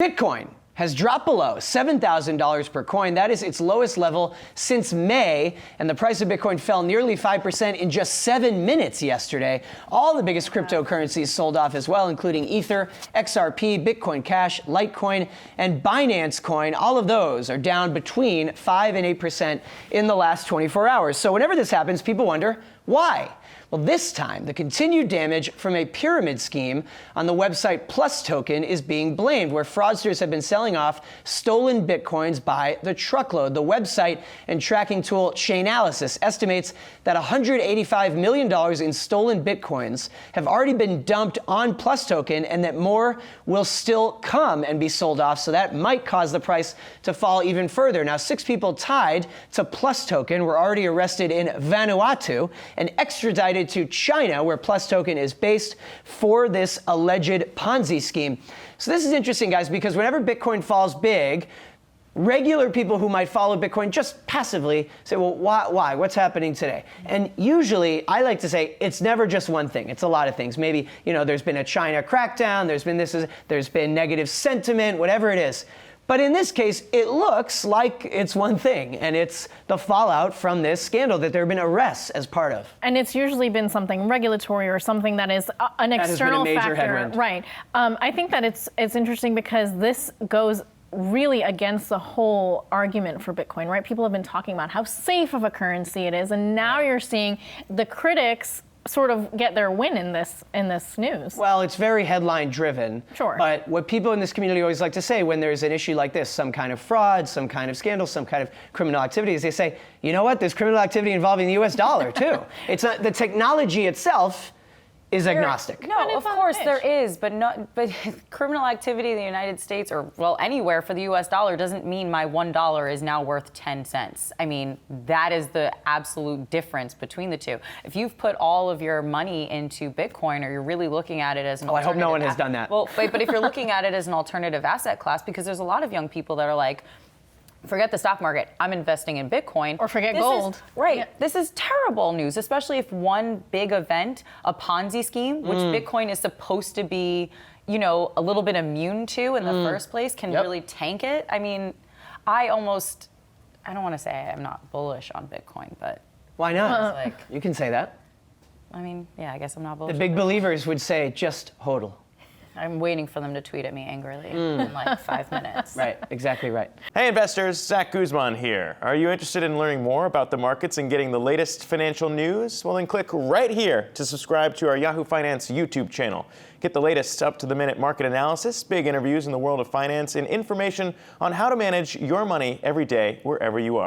Bitcoin has dropped below $7,000 per coin. That is its lowest level since May, and the price of Bitcoin fell nearly 5% in just 7 minutes yesterday. All the biggest cryptocurrencies sold off as well, including Ether, XRP, Bitcoin Cash, Litecoin, and Binance Coin. All of those are down between 5 and 8% in the last 24 hours. So whenever this happens, people wonder, why? Well, this time, the continued damage from a pyramid scheme on the website Plus Token is being blamed, where fraudsters have been selling off stolen Bitcoins by the truckload. The website and tracking tool Chainalysis estimates that $185 million in stolen Bitcoins have already been dumped on Plus Token, and that more will still come and be sold off, so that might cause the price to fall even further. Now, 6 people tied to Plus Token were already arrested in Vanuatu and extradited to China, where Plus Token is based, for this alleged Ponzi scheme. So this is interesting, guys, because whenever Bitcoin falls big, regular people who might follow Bitcoin just passively say, well, why? What's happening today? And usually, I like to say, it's never just one thing. It's a lot of things. Maybe, there's been a China crackdown, there's been negative sentiment, whatever it is. But in this case, it looks like it's one thing, and it's the fallout from this scandal that there have been arrests as part of. And it's usually been something regulatory or something that is an external factor. That has been a major headwind. Right. I think that it's interesting because this goes really against the whole argument for Bitcoin, right? People have been talking about how safe of a currency it is, and now you're seeing the critics sort of get their win in this news. Well, it's very headline driven. Sure. But what people in this community always like to say when there's an issue like this, some kind of fraud, some kind of scandal, some kind of criminal activity, is they say, you know what, there's criminal activity involving the US dollar too. It's not, the technology itself is agnostic. No, of course there is, but criminal activity in the United States, or well, anywhere for the US dollar, doesn't mean my $1 is now worth 10 cents. I mean, that is the absolute difference between the two. If you've put all of your money into Bitcoin, or you're really looking at it as an alternative, I hope no one has done that. Well, but if you're looking at it as an alternative asset class, because there's a lot of young people that are like, forget the stock market, I'm investing in Bitcoin. Or forget gold. Right. Yeah. This is terrible news, especially if one big event, a Ponzi scheme, which Bitcoin is supposed to be, a little bit immune to in the first place, can really tank it. I mean, I don't want to say I'm not bullish on Bitcoin, but... Why not? You can say that. I mean, yeah, I guess I'm not bullish. The big believers would say, just hodl. I'm waiting for them to tweet at me angrily in like 5 minutes. Right, exactly right. Hey investors, Zach Guzman here. Are you interested in learning more about the markets and getting the latest financial news? Well, then click right here to subscribe to our Yahoo Finance YouTube channel. Get the latest up-to-the-minute market analysis, big interviews in the world of finance, and information on how to manage your money every day wherever you are.